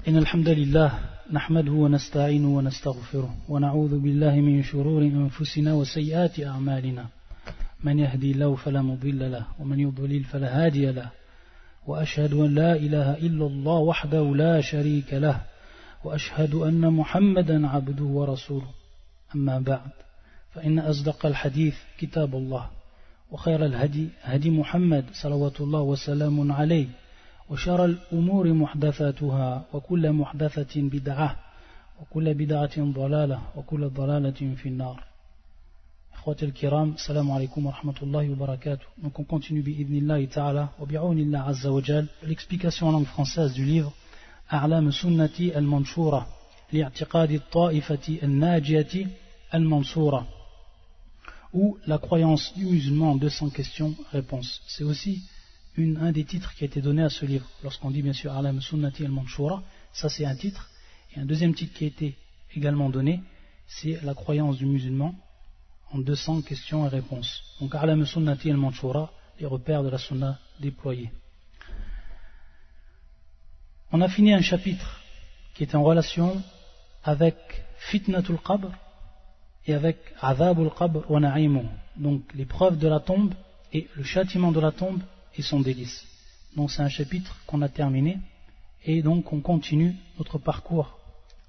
إن الحمد لله نحمده ونستعينه ونستغفره ونعوذ بالله من شرور أنفسنا وسيئات أعمالنا من يهدي الله فلا مضل له ومن يضلل فلا هادي له وأشهد أن لا إله إلا الله وحده لا شريك له وأشهد أن محمدا عبده ورسوله أما بعد فإن أصدق الحديث كتاب الله وخير الهدي هدي محمد صلوات الله وسلام عليه وشر الأمور محدثاتها وكل محدثة بدعة وكل بدعة ضلالة وكل ضلالة في النار. إخوتي الكرام, السلام عليكم ورحمة الله وبركاته. Donc on continue بإذن ta'ala wa bi'awnillah azza wa jal l'explication en langue française du livre أعلام سنة المنشورة لاعتقاد الطائفة الناجية المنصورة, ou la croyance du musulman en 200 questions-réponses. C'est aussi un des titres qui a été donné à ce livre. Lorsqu'on dit bien sûr A'lam Sunnati al-Manshura, ça c'est un titre. Et un deuxième titre qui a été également donné, c'est la croyance du musulman en 200 questions et réponses. Donc A'lam Sunnati al-Manshura, les repères de la sunna déployés. On a fini un chapitre qui est en relation avec Fitnatul Qabr et avec Azabul Qabr wa Na'imu, donc l'épreuve de la tombe et le châtiment de la tombe et son délice. Donc c'est un chapitre qu'on a terminé et donc on continue notre parcours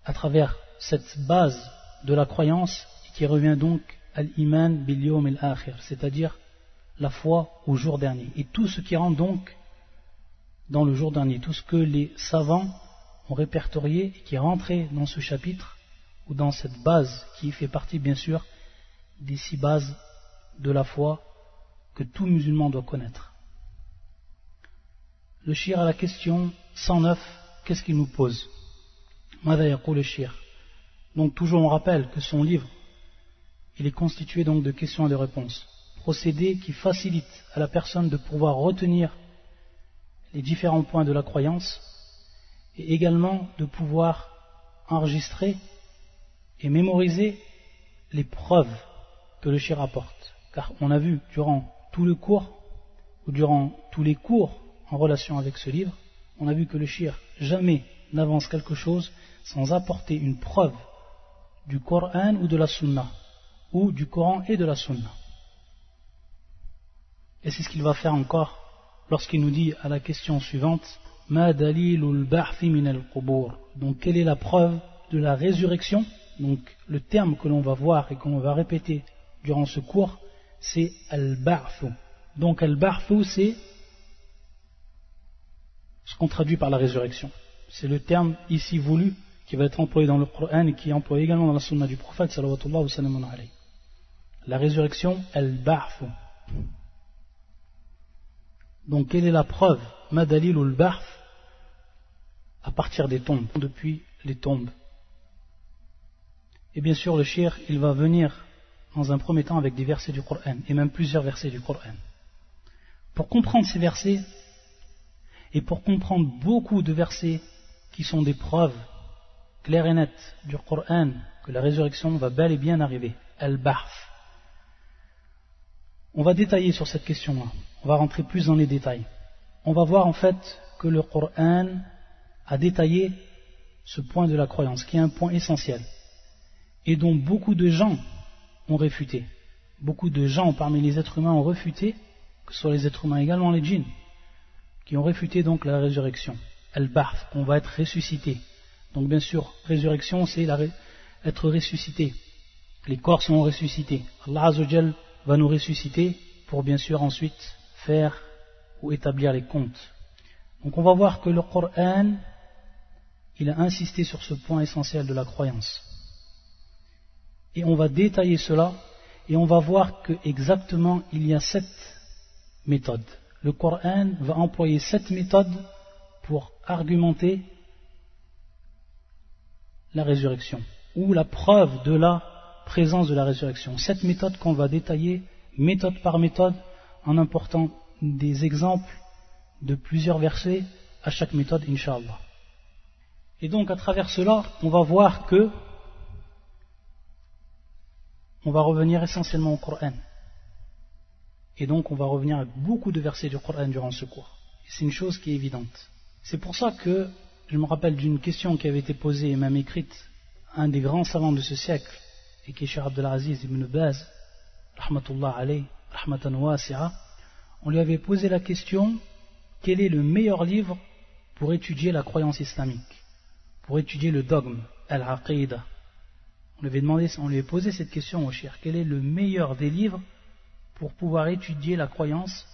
à travers cette base de la croyance qui revient donc à l'iman bil yawm al-akhir, c'est-à-dire la foi au jour dernier et tout ce qui rentre donc dans le jour dernier, tout ce que les savants ont répertorié et qui est rentré dans ce chapitre ou dans cette base qui fait partie bien sûr des 6 bases de la foi que tout musulman doit connaître. Le shir à la question 109, qu'est-ce qu'il nous pose? Mada yaqul le shir. Donc toujours on rappelle que son livre, il est constitué donc de questions et de réponses. Procédé qui facilite à la personne de pouvoir retenir les différents points de la croyance et également de pouvoir enregistrer et mémoriser les preuves que le shir apporte. Car on a vu durant tout le cours ou durant tous les cours en relation avec ce livre, on a vu que le shir jamais n'avance quelque chose sans apporter une preuve du Coran ou de la Sunna, ou du Coran et de la Sunna. Et c'est ce qu'il va faire encore lorsqu'il nous dit à la question suivante, Ma dalilul ba'thi min al-qubur. Donc quelle est la preuve de la résurrection? Donc le terme que l'on va voir et qu'on va répéter durant ce cours, c'est al-ba'thu. Donc al-ba'thu, c'est ce qu'on traduit par la résurrection. C'est le terme ici voulu qui va être employé dans le Coran et qui est employé également dans la sunna du prophète sallallahu alayhi wa sallam. La résurrection, al-ba'thu. Donc quelle est la preuve? Ma dalilul ba'th, à partir des tombes, depuis les tombes. Et bien sûr le shir, il va venir dans un premier temps avec des versets du Coran, et même plusieurs versets du Coran. Pour comprendre ces versets, et pour comprendre beaucoup de versets qui sont des preuves claires et nettes du Coran que la résurrection va bel et bien arriver, al-ba'th. On va détailler sur cette question-là, on va rentrer plus dans les détails. On va voir en fait que le Coran a détaillé ce point de la croyance, qui est un point essentiel, et dont beaucoup de gens ont réfuté. Beaucoup de gens parmi les êtres humains ont réfuté, que ce soit les êtres humains également les djinns, qui ont réfuté donc la résurrection, al-ba'th, qu'on va être ressuscité. Donc bien sûr, résurrection c'est être ressuscité. Les corps sont ressuscités. Allah Azza wa Jal va nous ressusciter pour bien sûr ensuite faire ou établir les comptes. Donc on va voir que le Coran, il a insisté sur ce point essentiel de la croyance. Et on va détailler cela et on va voir que exactement il y a 7 méthodes. Le Coran va employer 7 méthodes pour argumenter la résurrection ou la preuve de la présence de la résurrection. 7 méthodes qu'on va détailler méthode par méthode en apportant des exemples de plusieurs versets à chaque méthode, Inch'Allah. Et donc à travers cela, on va voir que on va revenir essentiellement au Coran. Et donc on va revenir à beaucoup de versets du Coran durant ce cours. C'est une chose qui est évidente. C'est pour ça que je me rappelle d'une question qui avait été posée et même écrite à un des grands savants de ce siècle, et qui est Cheikh Abdelaziz ibn Baz, rahmatullah alayh, rahmatan wasi'a. On lui avait posé la question, quel est le meilleur livre pour étudier la croyance islamique, pour étudier le dogme, al-aqidah. On lui avait posé cette question au cheikh, quel est le meilleur des livres pour pouvoir étudier la croyance?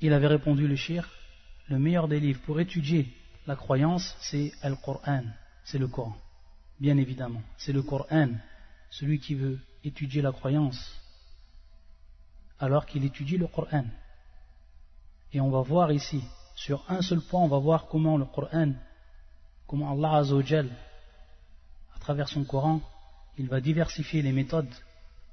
Il avait répondu, le cheikh, le meilleur des livres pour étudier la croyance, c'est Al-Qur'an, c'est le Coran. Bien évidemment, c'est le Coran, celui qui veut étudier la croyance, alors qu'il étudie le Coran. Et on va voir ici, sur un seul point, on va voir comment le Coran, comment Allah Azza wa Jal, à travers son Coran, il va diversifier les méthodes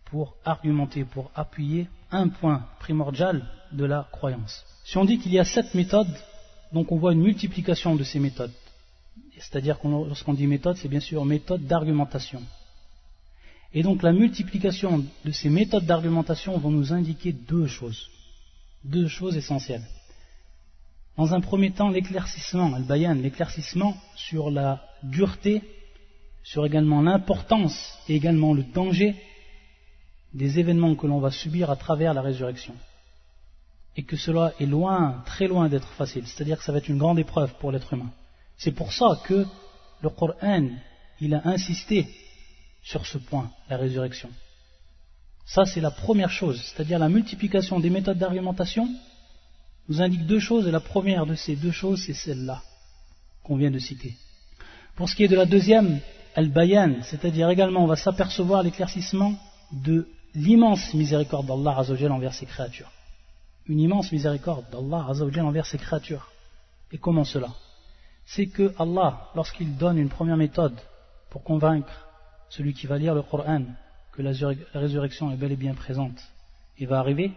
pour argumenter, pour appuyer un point primordial de la croyance. Si on dit qu'il y a 7 méthodes, donc on voit une multiplication de ces méthodes. C'est-à-dire que lorsqu'on dit méthode, c'est bien sûr méthode d'argumentation. Et donc la multiplication de ces méthodes d'argumentation vont nous indiquer deux choses essentielles. Dans un premier temps, l'éclaircissement, al-bayan, l'éclaircissement sur la dureté, sur également l'importance et également le danger des événements que l'on va subir à travers la résurrection. Et que cela est loin, très loin d'être facile, c'est-à-dire que ça va être une grande épreuve pour l'être humain. C'est pour ça que le Coran, il a insisté sur ce point, la résurrection. Ça, c'est la première chose, c'est-à-dire la multiplication des méthodes d'argumentation nous indique deux choses, et la première de ces deux choses, c'est celle-là qu'on vient de citer. Pour ce qui est de la deuxième, al-bayan, c'est-à-dire également on va s'apercevoir l'éclaircissement de l'immense miséricorde d'Allah Azza wa Jalla envers ses créatures. Une immense miséricorde d'Allah Azza wa Jalla envers ses créatures. Et comment cela? C'est que Allah, lorsqu'il donne une première méthode pour convaincre celui qui va lire le Coran que la résurrection est bel et bien présente et va arriver,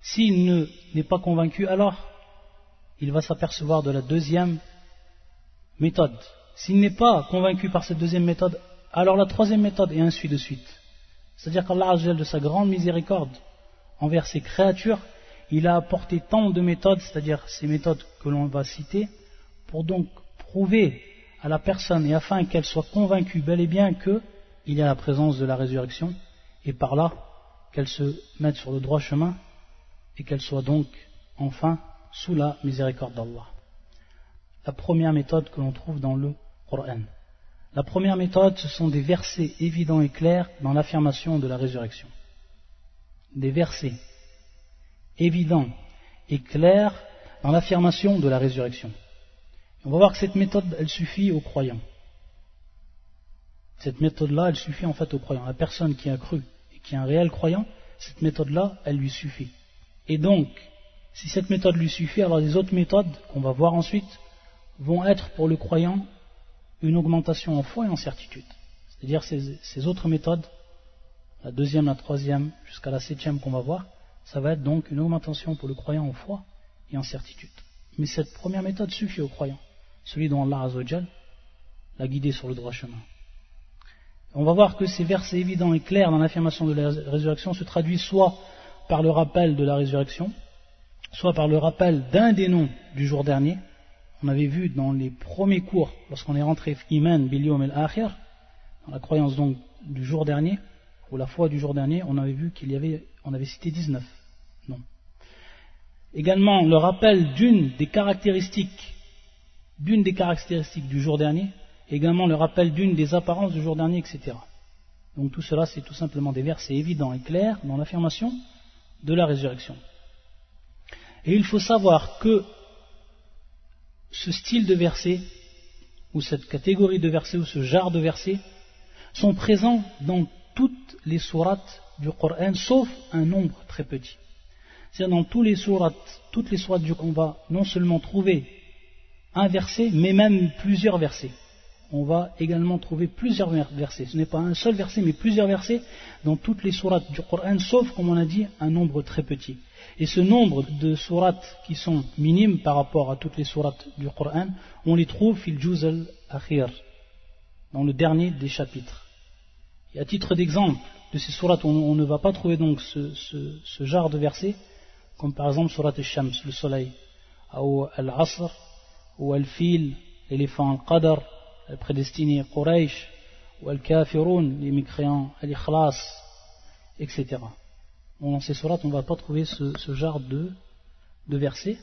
s'il n'est pas convaincu, alors il va s'apercevoir de la deuxième méthode. S'il n'est pas convaincu par cette deuxième méthode, alors la troisième méthode, et ainsi de suite. C'est-à-dire qu'Allah Azza wa Jalla, de sa grande miséricorde envers ses créatures, il a apporté tant de méthodes, c'est-à-dire ces méthodes que l'on va citer, pour donc prouver à la personne et afin qu'elle soit convaincue bel et bien qu'il y a la présence de la résurrection, et par là qu'elle se mette sur le droit chemin et qu'elle soit donc enfin sous la miséricorde d'Allah. La première méthode que l'on trouve dans le Coran. La première méthode, ce sont des versets évidents et clairs dans l'affirmation de la résurrection. Des versets évidents et clairs dans l'affirmation de la résurrection. On va voir que cette méthode, elle suffit aux croyants. Cette méthode-là, elle suffit en fait aux croyants. La personne qui a cru et qui est un réel croyant, cette méthode-là, elle lui suffit. Et donc, si cette méthode lui suffit, alors les autres méthodes qu'on va voir ensuite vont être pour le croyant une augmentation en foi et en certitude. C'est-à-dire ces autres méthodes, la deuxième, la troisième, jusqu'à la septième qu'on va voir, ça va être donc une augmentation pour le croyant en foi et en certitude. Mais cette première méthode suffit au croyant, celui dont Allah Azza wa Jal l'a guidé sur le droit chemin. On va voir que ces versets évidents et clairs dans l'affirmation de la résurrection se traduisent soit par le rappel de la résurrection, soit par le rappel d'un des noms du jour dernier. On avait vu dans les premiers cours, lorsqu'on est rentré Iman bil yawm al-akhir, dans la croyance donc du jour dernier, ou la foi du jour dernier, on avait vu on avait cité 19 noms. Également le rappel d'une des caractéristiques du jour dernier, également le rappel d'une des apparences du jour dernier, etc. Donc tout cela, c'est tout simplement des versets évidents et clairs dans l'affirmation de la résurrection. Et il faut savoir que ce style de versets, ou cette catégorie de versets, ou ce genre de versets, sont présents dans toutes les sourates du Coran, sauf un nombre très petit. C'est-à-dire dans toutes les sourates du Coran, on va non seulement trouver un verset, mais même plusieurs versets. On va également trouver plusieurs versets. Ce n'est pas un seul verset, mais plusieurs versets dans toutes les sourates du Coran, sauf, comme on a dit, un nombre très petit. Et ce nombre de sourates qui sont minimes par rapport à toutes les sourates du Coran, on les trouve fil juz al-akhir, dans le dernier des chapitres. Et à titre d'exemple de ces sourates, on ne va pas trouver donc ce genre de versets, comme par exemple surat al-Shams, le soleil, ou al-Asr, ou Al-Fil, l'éléphant Al-Qadr, le prédestiné Quraysh, ou Al-Kafirun, les mécréants Al-Ikhlas, etc. Bon, dans ces sourates, on ne va pas trouver ce genre de versets,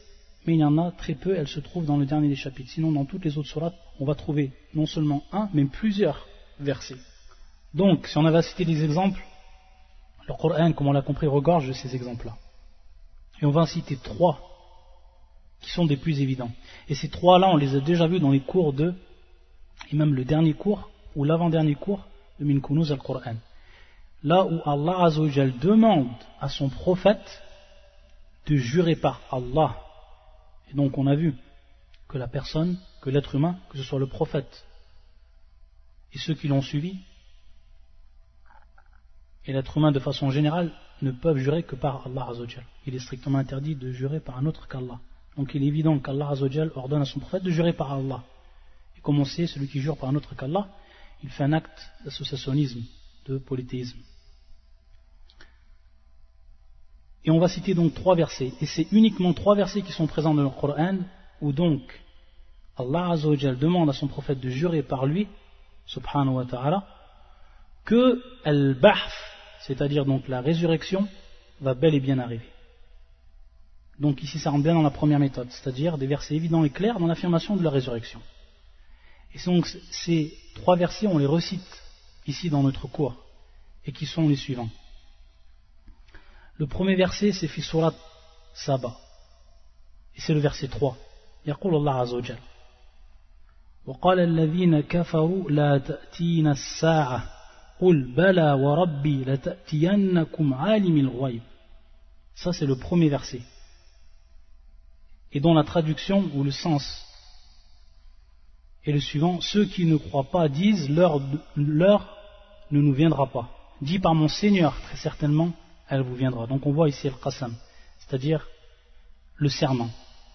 mais il y en a très peu, elles se trouvent dans le dernier des chapitres. Sinon, dans toutes les autres sourates, on va trouver non seulement un, mais plusieurs versets. Donc, si on avait à citer des exemples, le Coran, comme on l'a compris, regorge de ces exemples-là. Et on va en citer 3 qui sont des plus évidents. Et ces 3-là, on les a déjà vus dans les cours et même le dernier cours, ou l'avant-dernier cours de Min Kunuz al-Qur'an. Là où Allah Azza wa Jal demande à son prophète de jurer par Allah. Et donc on a vu que que l'être humain, que ce soit le prophète et ceux qui l'ont suivi, et l'être humain de façon générale, ne peuvent jurer que par Allah Azza wa Jal. Il est strictement interdit de jurer par un autre qu'Allah. Donc il est évident qu'Allah Azza wa Jal ordonne à son prophète de jurer par Allah. Et comme on sait, celui qui jure par un autre qu'Allah, il fait un acte d'associationnisme, de polythéisme. Et on va citer donc 3 versets. Et c'est uniquement 3 versets qui sont présents dans le Coran, où donc Allah Azza wa Jal demande à son prophète de jurer par lui, subhanahu wa ta'ala, que al-ba'th, c'est-à-dire donc la résurrection, va bel et bien arriver. Donc ici ça rentre bien dans la première méthode, c'est-à-dire des versets évidents et clairs dans l'affirmation de la résurrection. Et donc ces 3 versets, on les recite ici dans notre cours, et qui sont les suivants. Le premier verset, c'est fi surat Saba, et c'est le verset 3. يقول الله عز وجل وقال الذين كفروا لا تأتينا الساعة قل بلى وربي لتأتينكم عالم الغيب. Ça c'est le premier verset, et dont la traduction ou le sens est le suivant: ceux qui ne croient pas disent l'heure ne nous viendra pas, dit par mon Seigneur, très certainement elle vous viendra. Donc on voit ici le qasam, c'est-à-dire le serment.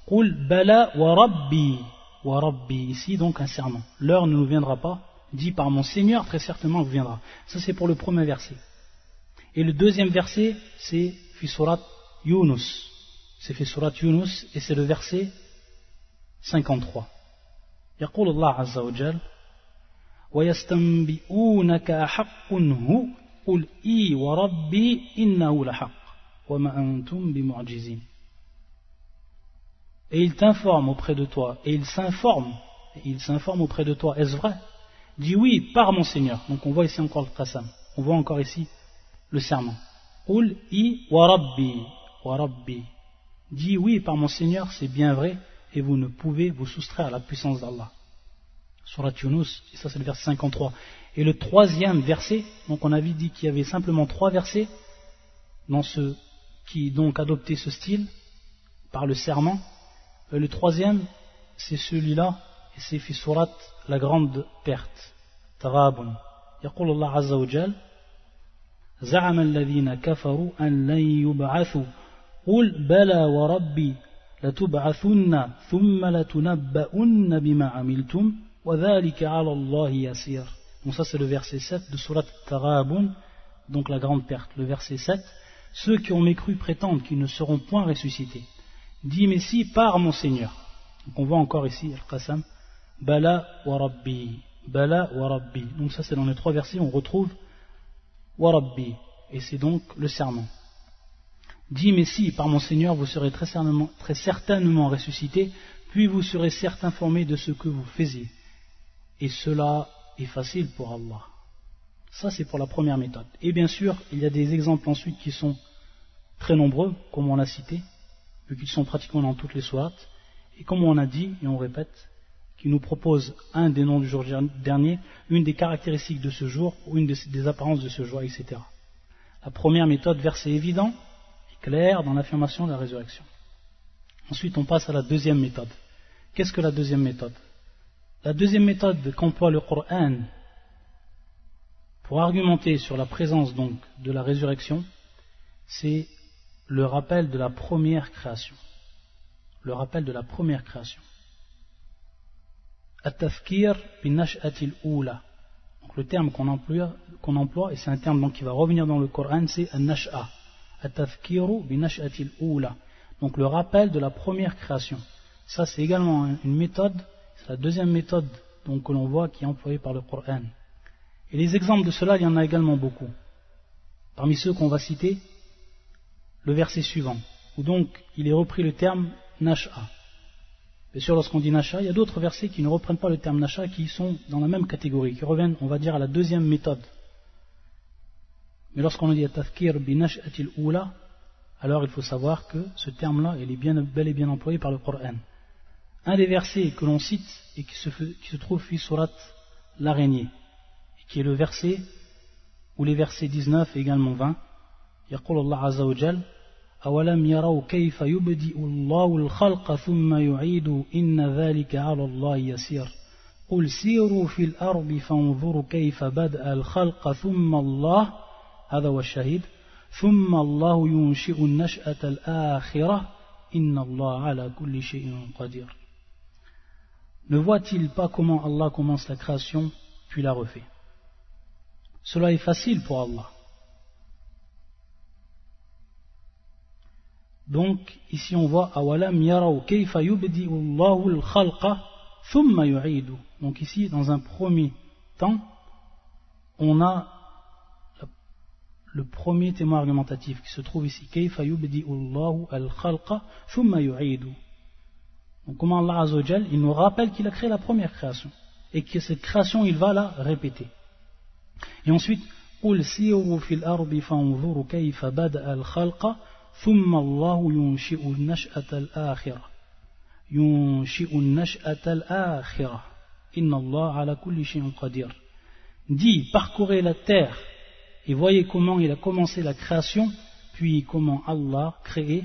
Qul bala wa rabbi, ici donc un serment. L'heure ne nous viendra pas, dit par mon Seigneur, très certainement elle vous viendra. Ça c'est pour le premier verset. Et le deuxième verset, c'est fi surat Yunus. C'est fi surat Yunus, et c'est le verset 53. يقول الله عز وجل ويستنبئونك أحق هو قل إي وربي إنه لحق وما أنتم بمعجزين. Et il t'informe auprès de toi, et il s'informe auprès de toi, est-ce vrai? Dis oui par mon Seigneur. Donc on voit ici encore le qasam, on voit encore ici le serment. Qul i wa rabbi. Dis oui par mon Seigneur, c'est bien vrai, et vous ne pouvez vous soustraire à la puissance d'Allah. Surat Yunus, et ça c'est le verset 53. Et le troisième verset, donc on avait dit qu'il y avait simplement 3 versets dans ceux qui donc adoptaient ce style par le serment. Le troisième, c'est celui-là, et c'est fi surat la grande perte, Taghabun. يقول الله عز وجل زعم الذين كفروا أن لن يبعثوا قل بلى وربي لتبعثن ثم لتنبؤن بما عملتم وذلك على الله يسير. Donc ça c'est le verset 7 de surat Taghabun, donc la grande perte. Le verset 7, ceux qui ont mécru prétendent qu'ils ne seront point ressuscités. Dis mais si par mon Seigneur. Donc on voit encore ici al-qasam, bala wa rabbi. Donc ça c'est dans les 3 versets, on retrouve wa rabbi, et c'est donc le serment. Dis mais si par mon Seigneur vous serez très certainement ressuscités, puis vous serez certes informés de ce que vous faisiez, et cela est facile pour Allah. Ça c'est pour la première méthode. Et bien sûr il y a des exemples ensuite qui sont très nombreux, comme on l'a cité, vu qu'ils sont pratiquement dans toutes les sourates, et comme on a dit, et on répète, qui nous propose un des noms du jour dernier, une des caractéristiques de ce jour, ou une des apparences de ce jour, etc. La première méthode, verset évident et clair dans l'affirmation de la résurrection. Ensuite, on passe à la deuxième méthode. Qu'est-ce que la deuxième méthode? La deuxième méthode qu'emploie le Coran pour argumenter sur la présence donc de la résurrection, c'est le rappel de la première création. Le rappel de la première création. At-tafkir bin nash'atil oula. Donc le terme qu'on emploie, et c'est un terme donc qui va revenir dans le Coran, c'est an-nash'a. At-tafkiru bin nash'atil oula. Donc le rappel de la première création. Ça c'est également une méthode, c'est la deuxième méthode donc, que l'on voit qui est employée par le Coran. Et les exemples de cela, il y en a également beaucoup. Parmi ceux qu'on va citer, le verset suivant, où donc il est repris le terme Nash'a. Bien sûr, lorsqu'on dit Nash'a, il y a d'autres versets qui ne reprennent pas le terme Nash'a, qui sont dans la même catégorie, qui reviennent, on va dire, à la deuxième méthode. Mais lorsqu'on dit Tafkir bi Nash'atil Oula, alors il faut savoir que ce terme-là, il est bel et bien employé par le Coran. Un des versets que l'on cite et qui se trouve fi surat l'araignée, qui est le verset, ou les versets 19 et également 20, يقول الله عز وجل أولم يروا كيف يبدئ الله الخلق ثم يعيد إن ذلك على الله يسير قل سيروا في الأرض فانظروا كيف بدأ الخلق ثم الله هذا هو الشهيد ثم الله ينشئ النشأة الآخرة إن الله على كل شيء قدير. Ne voit-il pas comment Allah commence la création puis la refait? Cela est facile pour Allah. Donc ici on voit awalam yaraw kayfa yubdi'u Allahu al-khalqa thumma yu'idu. Donc ici dans un premier temps on a le premier témoin argumentatif qui se trouve ici kayfa yubdi'u Allahu al-khalqa thumma yu'idu. Donc comment Allah Azza wa Jal, il nous rappelle qu'il a créé la première création et que cette création il va la répéter. Et ensuite قل سيروا في الأرض فانظروا كيف بدأ الخلق ثم الله ينشئ النشأة الآخرة ينشئ النشأة الآخرة إن الله على كل شيء قدير. Dit, parcourez la terre et voyez comment il a commencé la création, puis comment Allah créé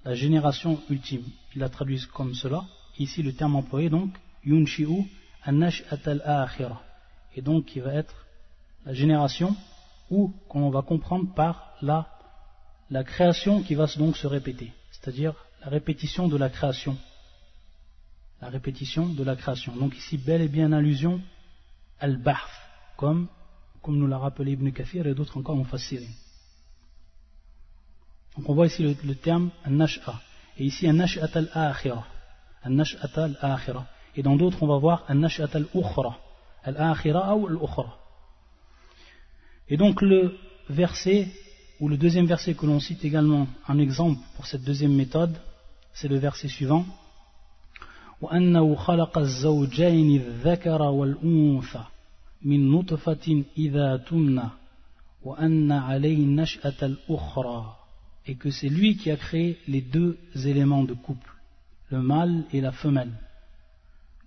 la génération ultime. Il la traduit comme cela. Ici le terme employé donc ينشئ النشأة الآخرة, et donc qui va être la génération ou qu'on va comprendre par la création qui va donc se répéter, c'est-à-dire la répétition de la création. La répétition de la création. Donc ici, bel et bien allusion al-Bahth, comme nous l'a rappelé Ibn Kathir et d'autres encore Mufassirin. Donc on voit ici le terme al-Nash'a, et ici al-Nash'at al-Akhira. Al-Nash'at al-Akhira. Et dans d'autres, on va voir al-Nash'at al-Ukhra. Al-Akhira ou al-Ukhra. Et donc le verset, ou le deuxième verset que l'on cite également en exemple pour cette deuxième méthode, c'est le verset suivant. وَأَنَّهُ خَلَقَ الزَّوْجَيْنِ الذَّكَرَ وَالْأُنثَى مِنْ نُطْفَةٍ إِذَا تُمْنَى وَأَنَّ عَلَيْهِ النَّشْأَةَ الْأُخْرَى. Et que c'est lui qui a créé les deux éléments de couple, le mâle et la femelle,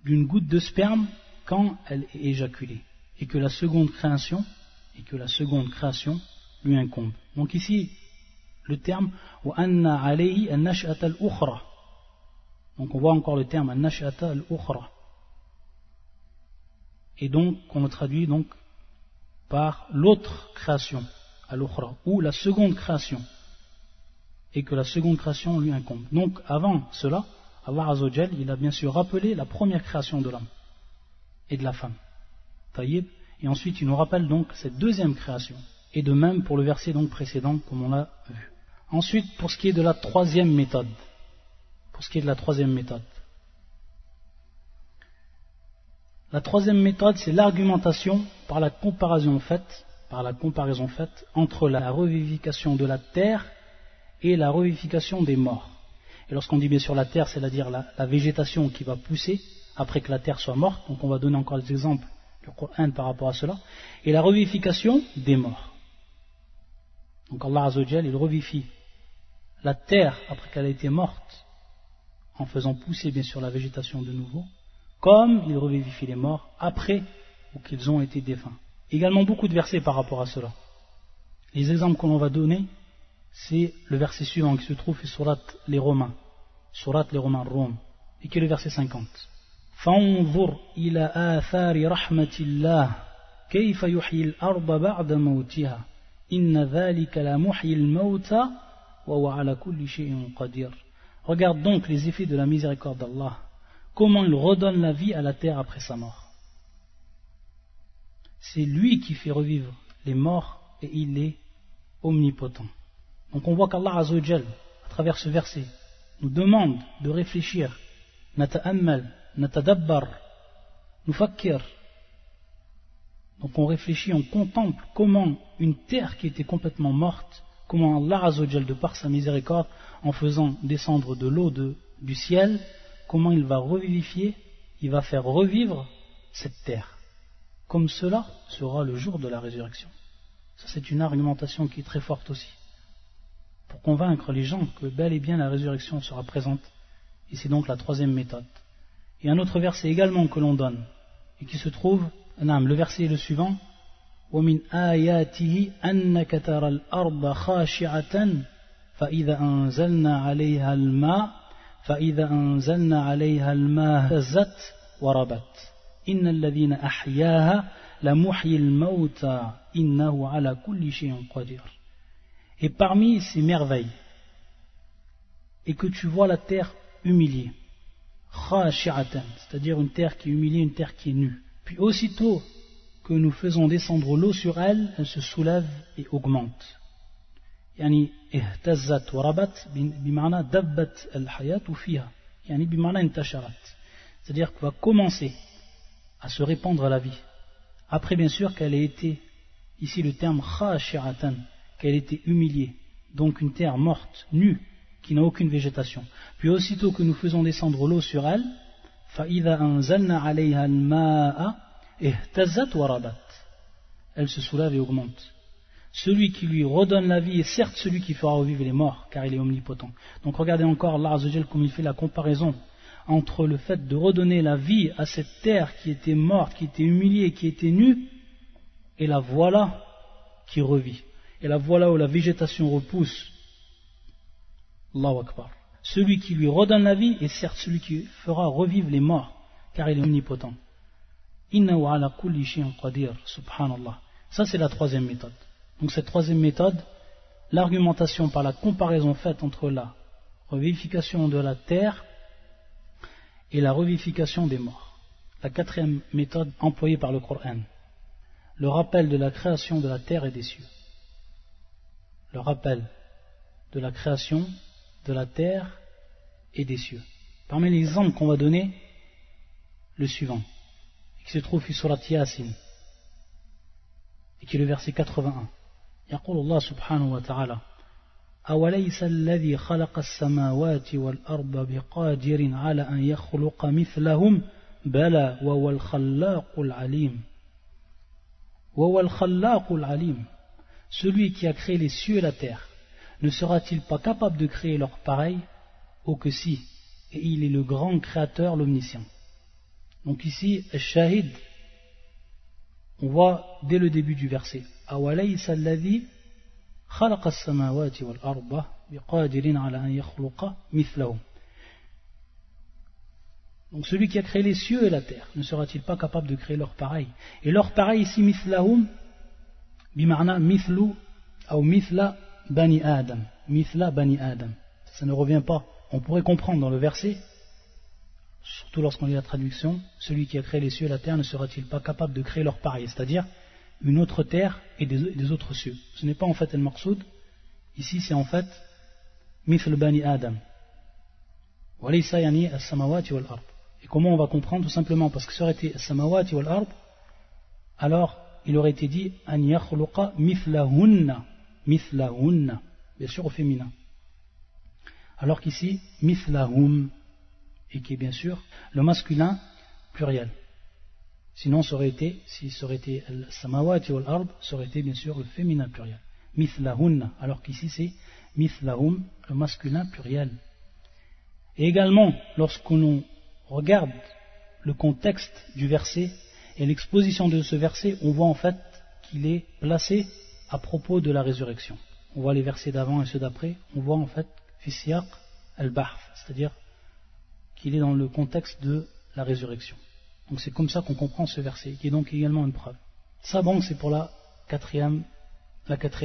d'une goutte de sperme quand elle est éjaculée, et que la seconde création lui incombe. Donc ici, le terme وَأَنَّ عَلَيْهِ النَّشْأَةَ الْأُخْرَى. Donc on voit encore le terme النَّشْأَةَ الْأُخْرَى. Et donc on le traduit donc par l'autre création, al-ukhra, ou la seconde création, et que la seconde création lui incombe. Donc avant cela, Allah Azza wa Jal, il a bien sûr rappelé la première création de l'homme et de la femme. Taïb. Et ensuite il nous rappelle donc cette deuxième création. Et de même pour le verset donc précédent, comme on l'a vu. Ensuite, pour ce qui est de la troisième méthode. La troisième méthode, c'est l'argumentation par la comparaison faite entre la revivification de la terre et la revivification des morts. Et lorsqu'on dit bien sûr la terre, c'est-à-dire la végétation qui va pousser après que la terre soit morte. Donc on va donner encore des exemples du Coran par rapport à cela. Et la revivification des morts. Donc Allah Azza wa Jal, il revivifie la terre après qu'elle a été morte en faisant pousser bien sûr la végétation de nouveau, comme il revivifie les morts après ou qu'ils ont été défunts. Également beaucoup de versets par rapport à cela. Les exemples que l'on va donner, c'est le verset suivant qui se trouve sur les Romains, Rome, et qui est le verset 50. فانظر إلى آثار رحمة الله كيف يحيي الأرض بعد موتها إن ذلك لمحيي الموتى وهو على كل شيء قدير. Regarde donc les effets de la miséricorde d'Allah, comment il redonne la vie à la terre après sa mort. C'est lui qui fait revivre les morts et il est omnipotent. Donc on voit qu'Allah Azza wa Jal, à travers ce verset, nous demande de réfléchir, nata'ammal, natadabbar, nufakkir. Donc on réfléchit, on contemple comment une terre qui était complètement morte, comment Allah Azza wa Jal, de par sa miséricorde, en faisant descendre de l'eau du ciel, comment il va revivifier, il va faire revivre cette terre. Comme cela sera le jour de la résurrection. Ça, c'est une argumentation qui est très forte aussi, pour convaincre les gens que bel et bien la résurrection sera présente. Et c'est donc la troisième méthode. Et un autre verset également que l'on donne, et qui se trouve, le verset est le suivant: وَمِنْ آيَاتِهِ أَنَّكَ تَرَى الْأَرْضَ خَاشِعَةً فَإِذَا أَنزَلْنَا عَلَيْهَا الْمَاءَ اهْتَزَّتْ وَرَبَتْ إِنَّ الَّذِينَ أَحْيَاهَا لَمُحْيِي الْمَوْتَى إِنَّهُ عَلَى كُلِّ شَيْءٍ قَدِيرٌ. Et parmi ces merveilles, et que tu vois la terre humiliée, khashi'atan, c'est-à-dire une terre qui est humiliée, une terre qui est nue. Puis aussitôt que nous faisons descendre l'eau sur elle, elle se soulève et augmente. يعني اهتزت وربت بمعنى دبت الحياة فيها يعني بمعنى انتشرت, c'est-à-dire qu'on va commencer à se répandre la vie. Après bien sûr qu'elle ait été, ici le terme khashi'atan, qu'elle ait été humiliée, donc une terre morte, nue, qui n'a aucune végétation. Puis aussitôt que nous faisons descendre l'eau sur elle, فَإِذَا أَنزَلْنَا عَلَيْهَا الْمَاءَ اهْتَزَّتْ وَرَبَتْ, elle se soulève et augmente. Celui qui lui redonne la vie est certes celui qui fera revivre les morts, car il est omnipotent. Donc regardez encore Allah Azza wa Jal comme il fait la comparaison entre le fait de redonner la vie à cette terre qui était morte, qui était humiliée, qui était nue, et la voilà qui revit. Et la voilà où la végétation repousse. Allahu Akbar. Celui qui lui redonne la vie est certes celui qui fera revivre les morts, car il est omnipotent. Innahu ala kulli shay'in qadir, subhanallah. Ça c'est la troisième méthode. Donc cette troisième méthode, l'argumentation par la comparaison faite entre la revivification de la terre et la revivification des morts. La quatrième méthode employée par le Coran, le rappel de la création de la terre et des cieux. Le rappel de la création de la terre et des cieux. Parmi les exemples qu'on va donner, le suivant, qui se trouve sur la Yasin, et qui est le verset 81. يقول الله سبحانه وتعالى أوليس الذي خلق السماوات والأرض بقادر على أن يخلق مثلهم بلى وهو الخلاق العليم وهو الخلاق العليم. Celui qui a créé les cieux et la terre, ne sera-t-il pas capable de créer leur pareil? Oh que si, et il est le grand créateur, l'omniscient. Donc ici, Shahid, on voit dès le début du verset أوليس الذي خلق السماوات والأرض بقادر على أن يخلق مثلهم. Donc celui qui a créé les cieux et la terre, ne sera-t-il pas capable de créer leur pareil? Et leur pareil ici, mithlahum, bima'na mithlu, ou mithla bani adam, mithla bani adam. Ça ne revient pas. On pourrait comprendre dans le verset, surtout lorsqu'on lit la traduction, celui qui a créé les cieux et la terre ne sera-t-il pas capable de créer leur pareil, c'est-à-dire une autre terre et des autres cieux. Ce n'est pas en fait al-maqsoud, ici c'est en fait mithl bani adam. Walaysa yani as-samawati wal ard. Et comment on va comprendre? Tout simplement parce que ça aurait été as-samawati wal ard, alors il aurait été dit an yakhluqa mithlahunna, mithlahunna, bien sûr au féminin. Alors qu'ici mithlahum, et qui est bien sûr le masculin pluriel. Sinon, ça aurait été, si ça aurait été al-samawati wal ard, ça aurait été bien sûr le féminin pluriel. Mithlahunna, alors qu'ici c'est mithlahum, le masculin pluriel. Et également, lorsqu'on regarde le contexte du verset et l'exposition de ce verset, on voit en fait qu'il est placé à propos de la résurrection. On voit les versets d'avant et ceux d'après, on voit en fait fi siyaq al-bahth, c'est-à-dire qu'il est dans le contexte de la résurrection. Donc c'est comme ça qu'on comprend ce verset, qui est donc également une preuve. Ça donc c'est pour la quatrième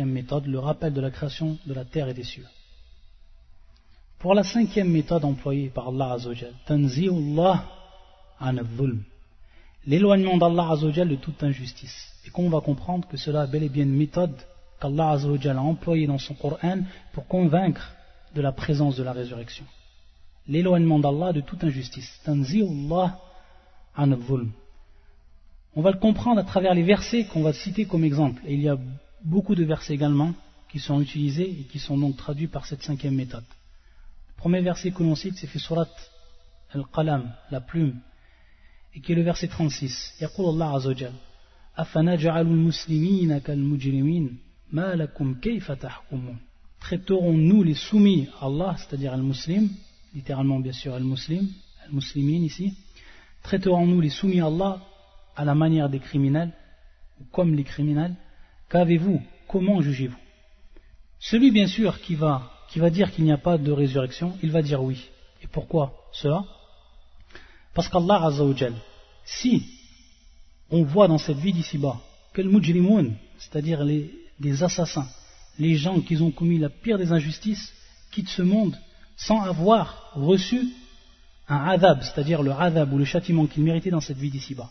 méthode, le rappel de la création de la terre et des cieux. Pour la cinquième méthode employée par Allah Azza wa Jal, tanzi'ullah an al-dhulm, l'éloignement d'Allah Azza wa Jal de toute injustice. Et qu'on va comprendre que cela est bel et bien une méthode qu'Allah Azza wa Jal a employée dans son Coran pour convaincre de la présence de la résurrection. l'éloignement d'Allah de toute injustice. Tanzi'ullah an al-zulm. On va le comprendre à travers les versets qu'on va citer comme exemple. Et il y a beaucoup de versets également qui sont utilisés et qui sont donc traduits par cette cinquième méthode. Le premier verset que l'on cite, c'est fi surat al-qalam, la plume, et qui est le verset 36. Yaqul Allah azza wa jalla afanaj'alu al-muslimina kal-mujrimin ma lakum kayfa tahkumun. Traiterons-nous les soumis à Allah, c'est-à-dire al-muslim, littéralement bien sûr al-muslimin ici, traiterons-nous les soumis à Allah à la manière des criminels, ou comme les criminels? Qu'avez-vous? Comment jugez-vous? Celui bien sûr qui va dire qu'il n'y a pas de résurrection, il va dire oui. Et pourquoi cela? Parce qu'Allah Azza wa Jal, si on voit dans cette vie d'ici-bas que le mujrimoun, c'est-à-dire des assassins, les gens qui ont commis la pire des injustices, quittent ce monde sans avoir reçu un adab, c'est-à-dire le adab ou le châtiment qu'ils méritaient dans cette vie d'ici-bas.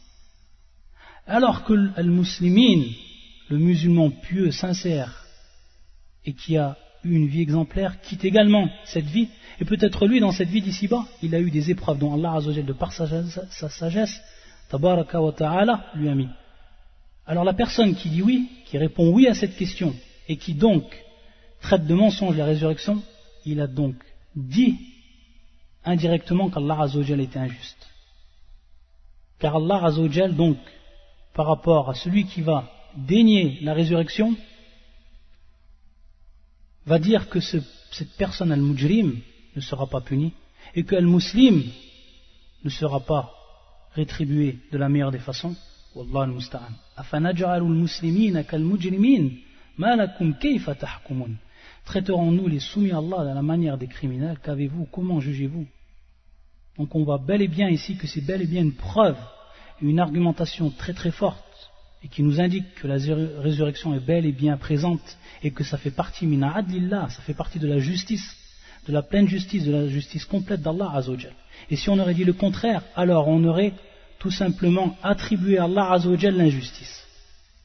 Alors que le musulman pieux, sincère, et qui a eu une vie exemplaire, quitte également cette vie, et peut-être lui, dans cette vie d'ici-bas, il a eu des épreuves dont Allah Azza wa Jalla, de par sa sagesse, tabaraka wa ta'ala, lui a mis. Alors la personne qui dit oui, qui répond oui à cette question, et qui donc traite de mensonge la résurrection, il a donc dit indirectement qu'Allah Azza wa Jalla était injuste. Car Allah Azza wa Jalla, donc, par rapport à celui qui va dénier la résurrection, va dire que cette personne al-mujrim ne sera pas punie et que al-muslim ne sera pas rétribué de la meilleure des façons. Wallah al-musta'an. Afanaj'alu al-muslimina kal-mujrimin ma lakum kayfa tahkumun. Traiterons-nous les soumis à Allah de la manière des criminels? Qu'avez-vous? Comment jugez-vous? Donc on voit bel et bien ici que c'est bel et bien une preuve, une argumentation très très forte, et qui nous indique que la résurrection est bel et bien présente, et que ça fait partie min adlillah, ça fait partie de la justice, de la pleine justice, de la justice complète d'Allah Azza wa Jal. Et si on aurait dit le contraire, alors on aurait tout simplement attribué à Allah Azza wa Jal l'injustice,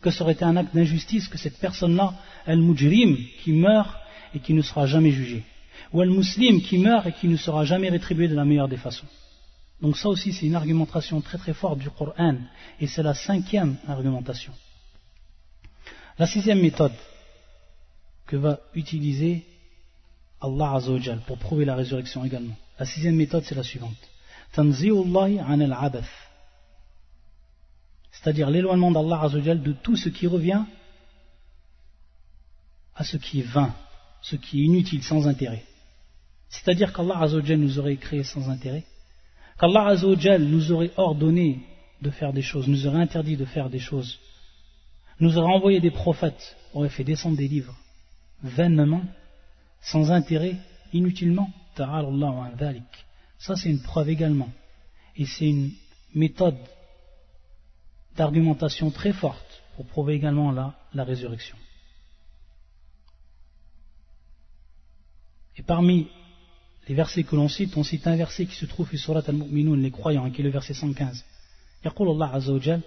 que ça aurait été un acte d'injustice, que cette personne-là, al-mujrim, qui meurt et qui ne sera jamais jugé, ou al-muslim qui meurt et qui ne sera jamais rétribué de la meilleure des façons. Donc ça aussi c'est une argumentation très très forte du Coran, et c'est la cinquième argumentation. La sixième méthode que va utiliser Allah Azza wa Jal pour prouver la résurrection également. La sixième méthode c'est la suivante. Tanzi'ullahi an al-abath, c'est-à-dire l'éloignement d'Allah Azza wa Jal de tout ce qui revient à ce qui est vain, ce qui est inutile, sans intérêt. C'est-à-dire qu'Allah Azza wa Jal nous aurait créé sans intérêt, qu'Allah Azza wa Jal nous aurait ordonné de faire des choses, nous aurait interdit de faire des choses, nous aurait envoyé des prophètes, aurait fait descendre des livres, vainement, sans intérêt, inutilement. Ta'ala Allahu an dhalik. Ça c'est une preuve également, et c'est une méthode d'argumentation très forte pour prouver également la résurrection. Et parmi les versets que l'on cite, on cite un verset qui se trouve sur Surat al-Mu'minun, les croyants, qui est le verset 115. يقول الله عز وجل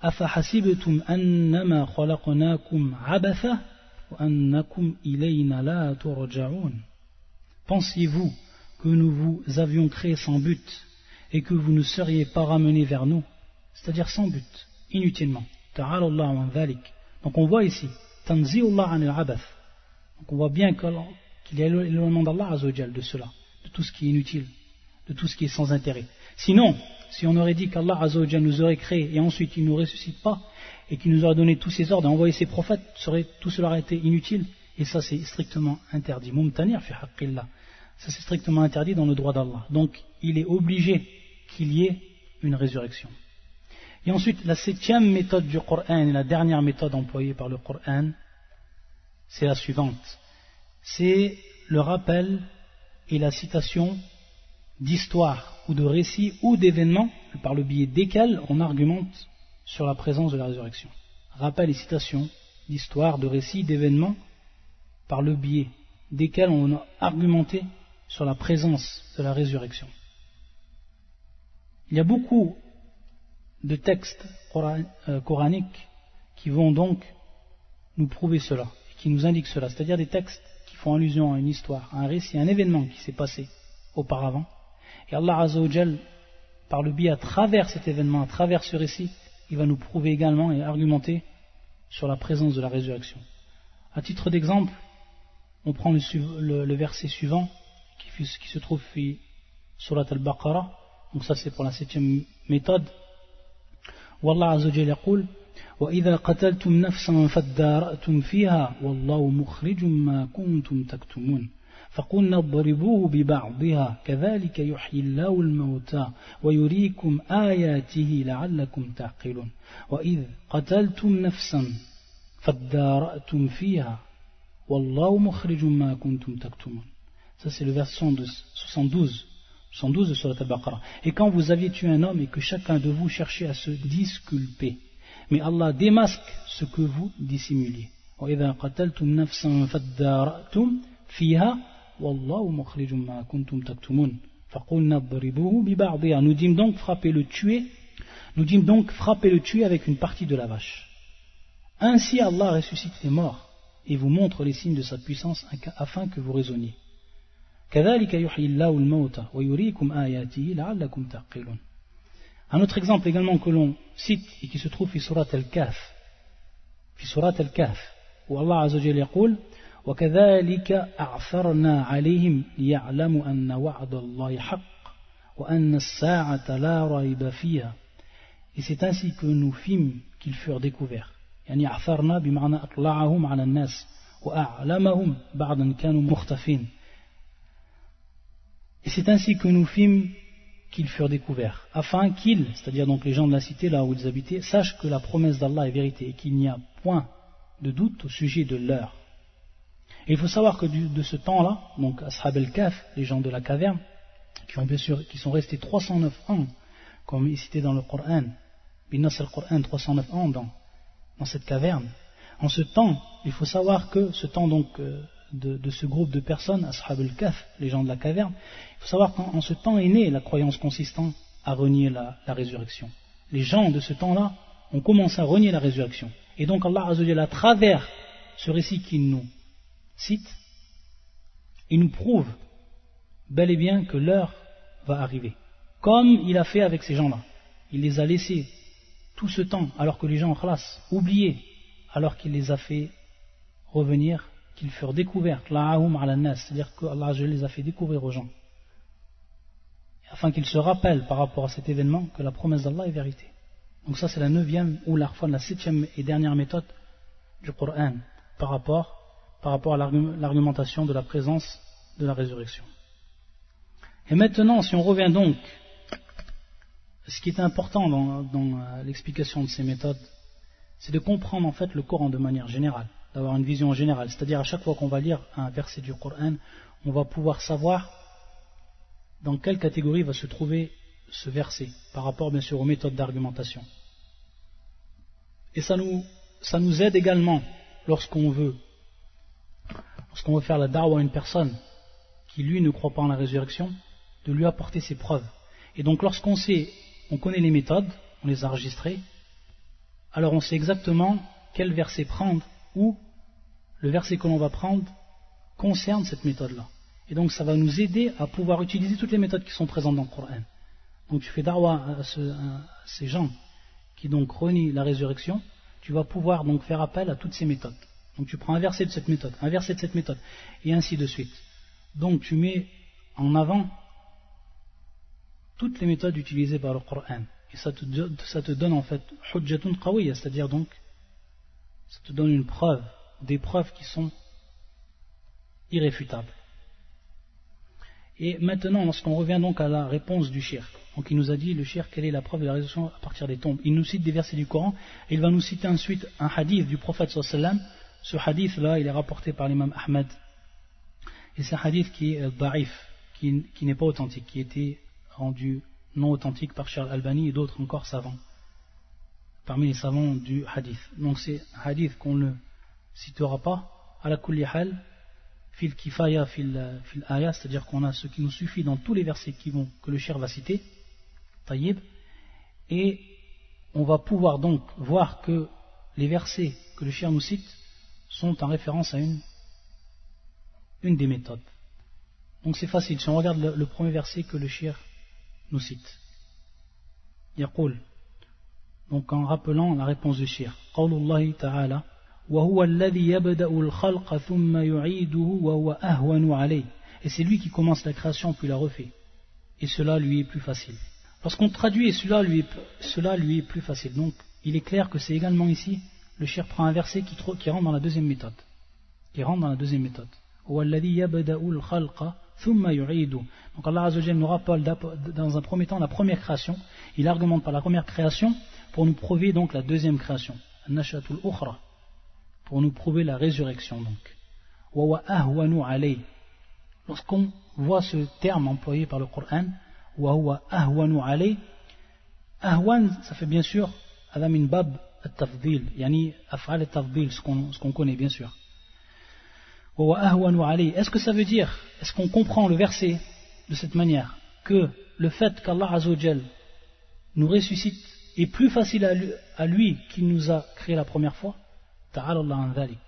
أفحسبتم أنما خلقناكم عبثا وأنكم إلينا لا ترجعون. Pensiez-vous que nous vous avions créé sans but et que vous ne seriez pas ramenés vers nous, c'est-à-dire sans but, inutilement. Ta'ala Allahu an dhalik. Donc on voit ici Tanzi'ullah an al-abath. Donc on voit bien qu'il y a l'éloignement d'Allah Azza wa Jal de cela, de tout ce qui est inutile, de tout ce qui est sans intérêt. Sinon, si on aurait dit qu'Allah Azza wa Jal nous aurait créé et ensuite il ne nous ressuscite pas et qu'il nous aurait donné tous ses ordres et envoyé ses prophètes, tout cela aurait été inutile, et ça c'est strictement interdit. Mumtanir fi haqqillah. Ça c'est strictement interdit dans le droit d'Allah. Donc il est obligé qu'il y ait une résurrection. Et ensuite, la septième méthode du Coran et la dernière méthode employée par le Coran, c'est la suivante. C'est le rappel et la citation d'histoires ou de récits ou d'événements par le biais desquels on argumente sur la présence de la résurrection. Rappel et citation d'histoires, de récits, d'événements par le biais desquels on a argumenté sur la présence de la résurrection. Il y a beaucoup de textes coraniques qui vont donc nous prouver cela, qui nous indiquent cela, c'est-à-dire des textes qui font allusion à une histoire, à un récit, à un événement qui s'est passé auparavant. Et Allah Azza wa Jal, par le biais à travers cet événement, à travers ce récit, il va nous prouver également et argumenter sur la présence de la résurrection. À titre d'exemple, on prend le verset suivant qui se trouve dans Surat al-Baqarah. Donc ça c'est pour la 7e méthode. Wallah Azza wa Jal yaqul وَإِذَا قَتَلْتُمْ نَفْسًا فَادَّارَأْتُمْ فِيهَا وَاللَّهُ مُخْرِجٌ مَا كُنْتُمْ تَكْتُمُونَ فَقُلْنَا اضْرِبُوهُ بِبَعْضِهَا كَذَلِكَ يُحْيِي اللَّهُ الْمَوْتَى وَيُرِيكُمْ آيَاتِهِ لَعَلَّكُمْ تَعْقِلُونَ وَإِذْ قَتَلْتُمْ نَفْسًا فَادَّارَأْتُمْ فِيهَا وَاللَّهُ مُخْرِجٌ مَا كُنْتُمْ تَكْتُمُونَ. Ça c'est le verset 72 de Surat al-Baqarah. Et quand vous aviez tué un homme et que chacun de vous cherchait à se disculper, mais Allah démasque ce que vous dissimuliez. وَإِذَا قَتَلْتُمْ نَفْسًا فَادَّارَأْتُمْ فِيهَا وَاللَّهُ مُخْرِجٌ مَا كُنْتُمْ تَكْتُمُونَ فَقُلْنَا اضْرِبُوهُ بِبَعْضِهَا. Nous dîmes donc frapper le tuer avec une partie de la vache. Ainsi Allah ressuscite les morts et vous montre les signes de sa puissance afin que vous raisonniez. كَذَلِكَ يُحْيِي اللَّهُ الْمَوْتَى وَيُرِيكُمْ آيَاتِهِ لَعَلَّكُمْ تَعْقِلُونَ. Un autre exemple également que l'on cite et qui se trouve في سورة الكهف où Allah Azza wa Jalla يقول وكذلك أعثرنا عليهم ليعلموا أن وعد الله حق وأن الساعة لا ريب فيها. Et c'est ainsi que nous fîmes qu'ils furent découverts. يعني أعثرنا بمعنى أطلعهم على الناس وأعلمهم بعضا كانوا مختفين. Et c'est ainsi que nous fîmes qu'ils furent découverts, afin qu'ils, c'est-à-dire donc les gens de la cité là où ils habitaient, sachent que la promesse d'Allah est vérité et qu'il n'y a point de doute au sujet de l'heure. Et il faut savoir que de ce temps-là, donc Ashab al-Kahf, les gens de la caverne, qui sont restés 309 ans, comme il est cité dans le Coran, Binas al-Coran, 309 ans dans cette caverne. En ce temps, il faut savoir que ce temps donc de ce groupe de personnes, Ashab al-Kahf, les gens de la caverne, il faut savoir qu'en ce temps est née la croyance consistant à renier la résurrection. Les gens de ce temps-là ont commencé à renier la résurrection. Et donc Allah Azza wa Jalla, à travers ce récit qu'il nous cite, il nous prouve bel et bien que l'heure va arriver. Comme il a fait avec ces gens-là. Il les a laissés tout ce temps, alors que les gens en classe oubliés, alors qu'il les a fait revenir, qu'ils furent découverts, c'est-à-dire que Allah les a fait découvrir aux gens, afin qu'ils se rappellent par rapport à cet événement que la promesse d'Allah est vérité. Donc ça c'est la 9e ou la 7e et dernière méthode du Coran par rapport à l'argumentation de la présence de la résurrection. Et maintenant, si on revient donc, ce qui est important dans l'explication de ces méthodes, c'est de comprendre en fait le Coran de manière générale, d'avoir une vision générale, c'est-à-dire à chaque fois qu'on va lire un verset du Coran, on va pouvoir savoir dans quelle catégorie va se trouver ce verset, par rapport bien sûr aux méthodes d'argumentation. Et ça nous aide également lorsqu'on veut faire la da'wa à une personne qui lui ne croit pas en la résurrection, de lui apporter ses preuves. Et donc lorsqu'on connaît les méthodes, on les a enregistrées, alors on sait exactement quel verset prendre, ou le verset que l'on va prendre concerne cette méthode-là. Et donc ça va nous aider à pouvoir utiliser toutes les méthodes qui sont présentes dans le Coran. Donc tu fais da'wa à ces gens qui donc renient la résurrection, tu vas pouvoir donc faire appel à toutes ces méthodes. Donc tu prends un verset de cette méthode, un verset de cette méthode, et ainsi de suite. Donc tu mets en avant toutes les méthodes utilisées par le Coran. Et ça te donne en fait hujjatun qawiyya, c'est-à-dire donc ça te donne une preuve, des preuves qui sont irréfutables. Et maintenant, lorsqu'on revient donc à la réponse du shirk, donc il nous a dit le shirk, quelle est la preuve de la résurrection à partir des tombes. Il nous cite des versets du Coran et il va nous citer ensuite un hadith du prophète sallallahu alayhi wa sallam. Ce hadith là, il est rapporté par l'imam Ahmed et c'est un hadith qui est da'if, qui n'est pas authentique, qui a été rendu non authentique par Cheikh Al-Albani et d'autres encore savants parmi les savants du hadith. Donc c'est un hadith qu'on ne citera pas à la kulli hal fil kifaya fil aya, c'est-à-dire qu'on a ce qui nous suffit dans tous les versets que le shir va citer, tayyib, et on va pouvoir donc voir que les versets que le shir nous cite sont en référence à une des méthodes. Donc c'est facile, si on regarde le premier verset que le shir nous cite. Yaqul, donc en rappelant la réponse du shir. Qawlullahi ta'ala, wa huwa alladhi yabda'u al-khalqa thumma yu'iduhu wa huwa ahwanu alayhi. Et c'est lui qui commence la création puis la refait. Et cela lui est plus facile. Lorsqu'on traduit, cela lui est plus facile. Donc il est clair que c'est également ici, le shir prend un verset qui rentre dans la deuxième méthode. Donc Allah Azza wa Jalla nous rappelle dans un premier temps la première création. Il argumente par la première création pour nous prouver donc la deuxième création, pour nous prouver la résurrection donc. Lorsqu'on voit ce terme employé par le Coran, ahwan, ça fait bien sûr min bab at-tafdil, yani af'al at-tafdil, ce qu'on connaît bien sûr. Est-ce que ça veut dire, est-ce qu'on comprend le verset de cette manière, que le fait qu'Allah Azza wa Jal nous ressuscite est plus facile à lui qui nous a créé la première fois? Ta'ala Allah an dhalik.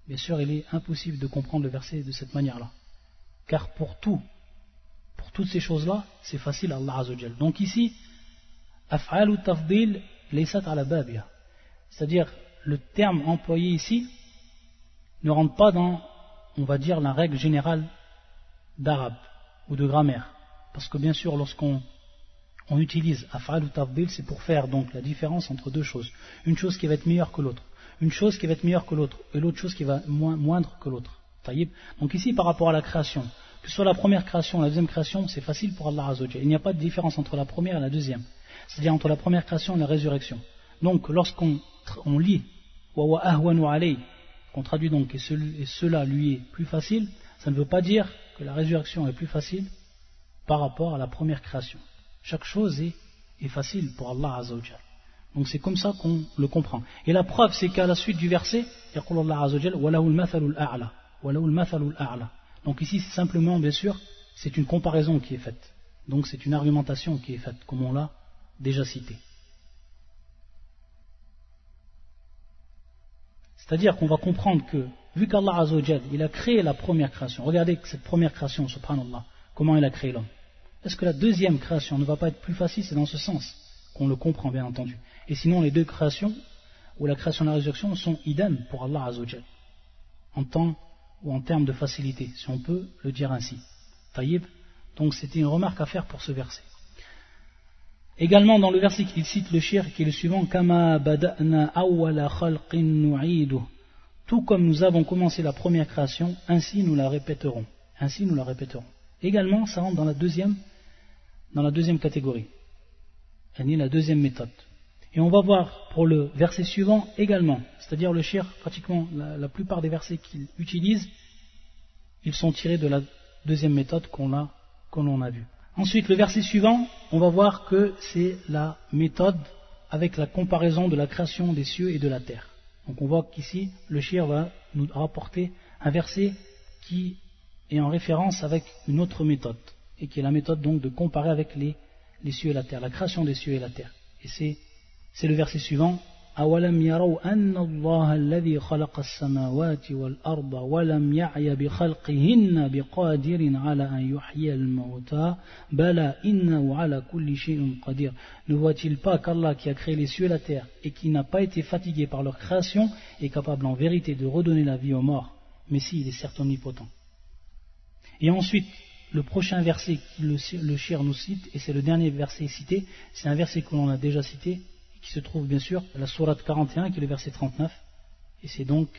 Bien sûr, il est impossible de comprendre le verset de cette manière-là. Car pour toutes ces choses-là, c'est facile à Allah Azza wa Jal. Donc ici, af'alu tafdil laysat ala babiha. C'est-à-dire, le terme employé ici ne rentre pas dans, on va dire, la règle générale d'arabe ou de grammaire. Parce que bien sûr, lorsqu'on utilise af'al ou tafdil, c'est pour faire donc la différence entre deux choses. Une chose qui va être meilleure que l'autre. Une chose qui va être meilleure que l'autre. Et l'autre chose qui va être moindre que l'autre. Donc ici, par rapport à la création, que ce soit la première création ou la deuxième création, c'est facile pour Allah Azza wa Jalla. Il n'y a pas de différence entre la première et la deuxième. C'est-à-dire entre la première création et la résurrection. Donc lorsqu'on lit wa huwa ahwanu alayhi, qu'on traduit donc et cela lui est plus facile, ça ne veut pas dire que la résurrection est plus facile par rapport à la première création. Chaque chose est facile pour Allah Azza wa Jalla. Donc c'est comme ça qu'on le comprend. Et la preuve, c'est qu'à la suite du verset, yaqul Allah Azza wa Jalla wa lahu al-mathalu al-a'la, wa lahu al-mathalu al-a'la. Donc ici, c'est simplement, bien sûr, c'est une comparaison qui est faite. Donc c'est une argumentation qui est faite, comme on l'a déjà cité. C'est-à-dire qu'on va comprendre que, vu qu'Allah Azza wa Jalla, il a créé la première création, regardez cette première création, subhanallah, comment il a créé l'homme. Est-ce que la deuxième création ne va pas être plus facile? C'est dans ce sens qu'on le comprend, bien entendu. Et sinon, les deux créations, ou la création et la résurrection, sont idem pour Allah Azza wa Jalla, en temps ou en termes de facilité, si on peut le dire ainsi. Taïb. Donc c'était une remarque à faire pour ce verset. Également dans le verset qu'il cite le shir, qui est le suivant, Kama bada'na awwala khalqin nu'iduh. Tout comme nous avons commencé la première création, ainsi nous la répéterons. Ainsi nous la répéterons. Également, ça rentre dans la deuxième catégorie. La deuxième méthode. Et on va voir pour le verset suivant également, c'est-à-dire le shir, pratiquement la plupart des versets qu'il utilise, ils sont tirés de la deuxième méthode qu'on a vue. Ensuite, le verset suivant, on va voir que c'est la méthode avec la comparaison de la création des cieux et de la terre. Donc on voit qu'ici, le shir va nous rapporter un verset qui est en référence avec une autre méthode, et qui est la méthode donc de comparer avec les cieux et la terre, la création des cieux et la terre. Et c'est le verset suivant. أَوَلَمْ يَرَوْا أَنَّ اللَّهَ الَّذِي خَلَقَ السَّمَاوَاتِ وَالْأَرْضَ وَلَمْ يَعْيَ بِخَلْقِهِنَّ بِقَادِرٍ عَلَى أَنْ يُحْيِيَ الْمَوْتَى بَلَى إِنَّهُ عَلَى كُلِّ شَيْءٍ قَدِيرٌ. Ne voit-il pas qu'Allah qui a créé les cieux et la terre et qui n'a pas été fatigué par leur création est capable en vérité de redonner la vie aux morts, mais si, il est certes omnipotent. Et ensuite, le prochain verset que le shir nous cite, et c'est le dernier verset cité, c'est un verset que l'on a déjà cité, qui se trouve bien sûr dans la sourate 41, qui est le verset 39, et c'est donc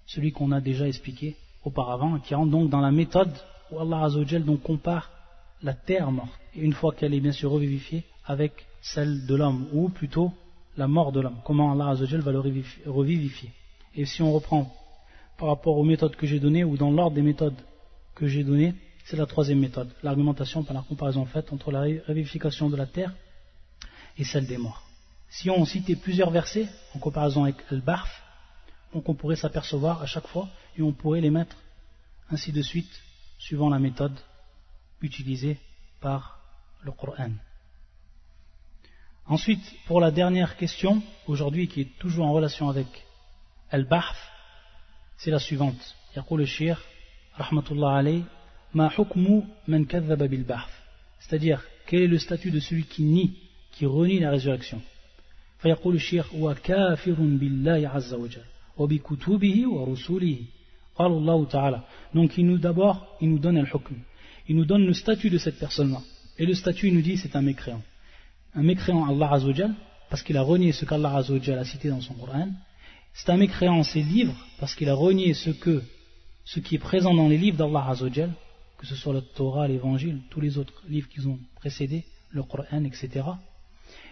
celui qu'on a déjà expliqué auparavant, qui rentre donc dans la méthode où Allah Azza wa Jal donc compare la terre morte, et une fois qu'elle est bien sûr revivifiée, avec celle de l'homme, ou plutôt la mort de l'homme, comment Allah Azza wa Jal va le revivifier. Et si on reprend par rapport aux méthodes que j'ai données, ou dans l'ordre des méthodes que j'ai données, c'est la troisième méthode, l'argumentation par la comparaison faite entre la revivification de la terre et celle des morts. Si on citait plusieurs versets en comparaison avec Al-Barf, donc on pourrait s'apercevoir à chaque fois et on pourrait les mettre ainsi de suite suivant la méthode utilisée par le Coran. Ensuite, pour la dernière question, aujourd'hui qui est toujours en relation avec Al-Barf, c'est la suivante. Yaqul al-Shir, rahmatullah alayh, ma hukmu man kadhaba bil ba'th, c'est-à-dire quel est le statut de celui qui nie, qui renie la résurrection. فيقول الشيخ وكافر بالله عز وجل وبكتبه ورسله قال الله تعالى. Donc il nous donne le hukm, il nous donne le statut de cette personne-là, et le statut il nous dit c'est un mécréant Allah Azza wa Jal parce qu'il a renié ce qu'Allah Azza wa Jal a cité dans son Coran. C'est un mécréant en ses livres parce qu'il a renié ce qui est présent dans les livres d'Allah Azza wa Jal, que ce soit le Torah, l'Évangile, tous les autres livres qui ont précédé, le Coran, etc.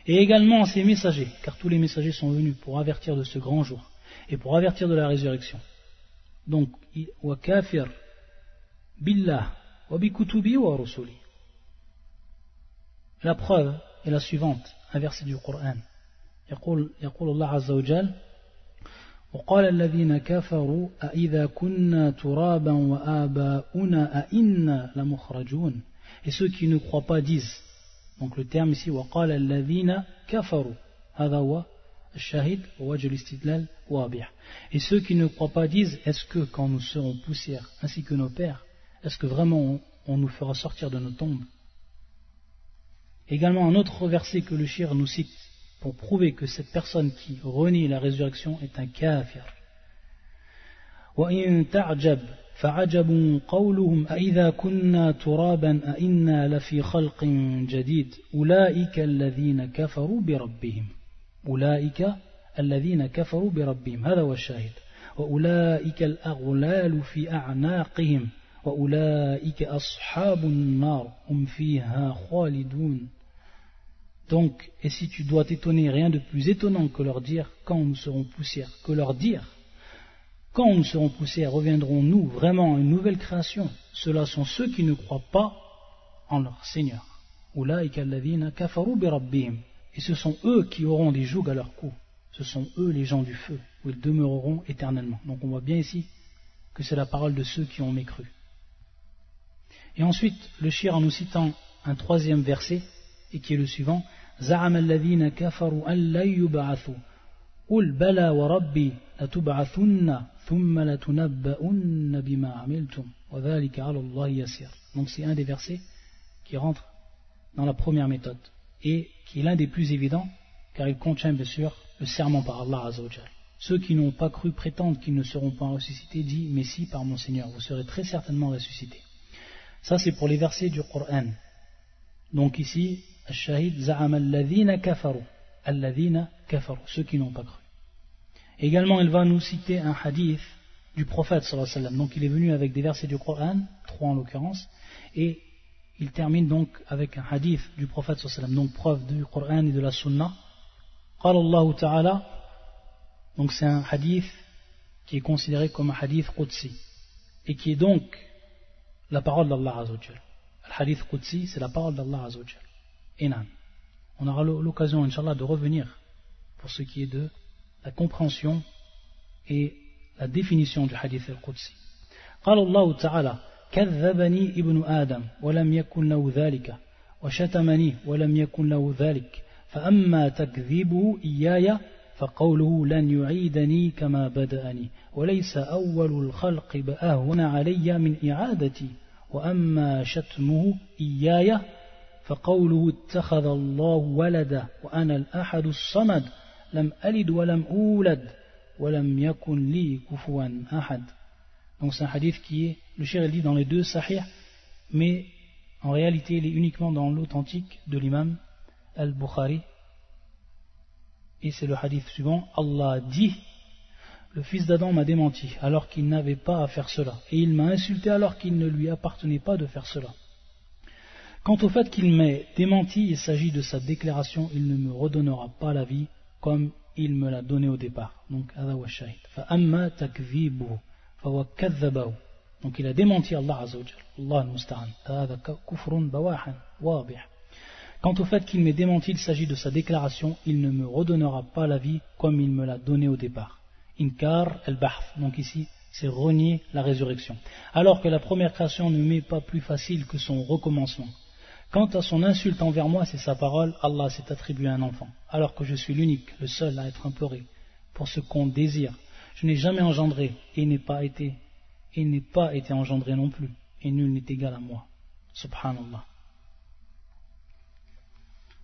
Et également en ses messagers, car tous les messagers sont venus pour avertir de ce grand jour et pour avertir de la résurrection. Donc, wa kafir billah wa bi kutubi wa rusuli. La preuve est la suivante, un verset du Coran. يقول الله عز وجل وقال الذين كفروا أإذا كنا ترابا وآباؤنا أئنا لمخرجون. Et ceux qui ne croient pas disent, donc le terme ici وقال الذين كفروا هذا هو الشاهد ووجه الاستدلال واضح. Et ceux qui ne croient pas disent, est-ce que quand nous serons poussière ainsi que nos pères, est-ce que vraiment on nous fera sortir de nos tombes? Également un autre verset que le shir nous cite pour prouver que cette personne qui renie la résurrection est un kafir. وَإِن تَعْجَبْ فَعَجَبٌ قَوْلُهُمْ أَإِذَا كُنَّا تُرَابًا أَإِنَّا لَفِي خَلْقٍ جَدِيدٍ أُولَئِكَ الَّذِينَ كَفَرُوا بِرَبِّهِمْ أُولَئِكَ الَّذِينَ كَفَرُوا بِرَبِّهِمْ هذا هو الشاهد وَأُولَئِكَ الْأَغْلَالُ فِي أَعْنَاقِهِمْ وَأُولَئِكَ أَصْحَابُ النَّارِ هُمْ فِيهَا خَالِدُونَ. Donc, et si tu dois t'étonner, rien de plus étonnant que leur dire quand nous serons poussière, que leur dire quand nous serons poussière, reviendrons-nous vraiment à une nouvelle création? Ceux-là sont ceux qui ne croient pas en leur Seigneur. Et ce sont eux qui auront des jougs à leur cou. Ce sont eux les gens du feu, où ils demeureront éternellement. Donc on voit bien ici que c'est la parole de ceux qui ont mécru. Et ensuite, le shir en nous citant un troisième verset, et qui est le suivant, زعم الذين كفروا أن لن يبعثوا قل بلى وربي لتبعثن ثم لتنبؤن بما عملتم وذلك على الله يسير. Donc c'est un des versets qui rentre dans la première méthode et qui est l'un des plus évidents car il contient bien sûr le serment par Allah Azza wa Jal. Ceux qui n'ont pas cru prétendent qu'ils ne seront pas ressuscités disent mais si par mon Seigneur vous serez très certainement ressuscités. Ça c'est pour les versets du Coran. Donc ici الشاهد زعم الذين كفروا ceux qui n'ont pas cru. Également il va nous citer un hadith du prophète sallallahu alayhi wa sallam. Donc il est venu avec des versets du Coran, 3 en l'occurrence, et il termine donc avec un hadith du prophète sallallahu alayhi wa sallam, donc preuve du Coran et de la Sunna. قال الله تعالى, donc c'est un hadith qui est considéré comme un hadith qudsi et qui est donc la parole d'Allah Azza wa Jal. Le hadith qudsi c'est la parole d'Allah Azza wa Jal. Et non. On aura l'occasion, Inch'Allah, de revenir pour ce qui est de la compréhension et la définition du hadith al-Qudsi. قال الله تعالى كذبني ابن آدم ولم يكن له ذلك وشتمني ولم يكن له ذلك فأما تكذيبه إياي فقوله لن يعيدني كما بدأني وليس أول الخلق بأهون علي من إعادتي وأما شتمه إياي فقوله اتخذ الله ولدا وأنا الأحد الصمد لم ألد ولم أولد ولم يكن لي كفوا أحد. Donc c'est un hadith qui est, le shir il dit dans les deux sahih, mais en réalité il est uniquement dans l'authentique de l'imam al-Bukhari. Et c'est le hadith suivant, Allah dit, le fils d'Adam m'a démenti alors qu'il n'avait pas à faire cela, et il m'a insulté alors qu'il ne lui appartenait pas de faire cela. Quant au fait qu'il m'ait démenti, il s'agit de sa déclaration, il ne me redonnera pas la vie comme il me l'a donné au départ. Donc, فَأَمَّا تَكْذِيبُهُ فَهُوَ كَذَّبَهُ. Donc il a démenti Allah Azza wa Jal. Allah al-Musta'an. هَذَا كُفْرٌ بَوَاحًا وَاضِحًا. Quant au fait qu'il m'ait démenti, il s'agit de sa déclaration, il ne me redonnera pas la vie comme il me l'a donné au départ. Inkar al-Bahth. Donc ici, c'est renier la résurrection. Alors que la première création ne m'est pas plus facile que son recommencement. Quant à son insulte envers moi, c'est sa parole, Allah s'est attribué un enfant, alors que je suis l'unique, le seul à être imploré, pour ce qu'on désire. Je n'ai jamais engendré, et n'ai pas été engendré non plus. et nul n'est égal à moi. Subhanallah.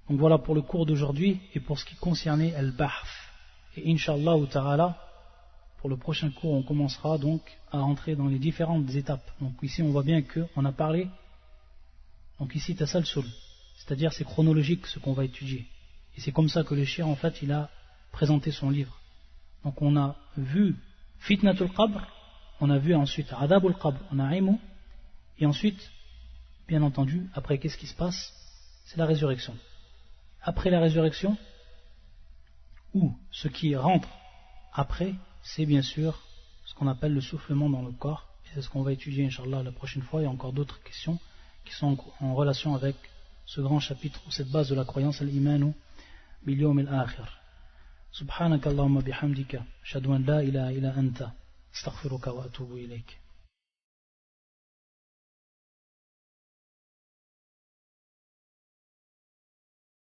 Donc voilà pour le cours d'aujourd'hui et pour ce qui concernait Al-Bahf. Et Inch'Allah ta'ala, pour le prochain cours, on commencera donc à rentrer dans les différentes étapes. Donc ici, on voit bien qu'on a parlé, donc ici, Tasalsul, c'est-à-dire c'est chronologique ce qu'on va étudier. Et c'est comme ça que le cheikh, en fait, il a présenté son livre. Donc on a vu Fitnatul Qabr, on a vu ensuite Adabul Qabr, on a Imu, et ensuite, bien entendu, après qu'est-ce qui se passe? C'est la résurrection. Après la résurrection, ou ce qui rentre après, c'est bien sûr ce qu'on appelle le soufflement dans le corps. Et c'est ce qu'on va étudier, Inch'Allah, la prochaine fois. Il y a encore d'autres questions qui sont en relation avec ce grand chapitre, ou cette base de la croyance, al-imanu bil yawm al-akhir. Subhanaka Allahumma bihamdika, ashhadu an la ilaha illa anta, astaghfiruka wa atubu ilayk.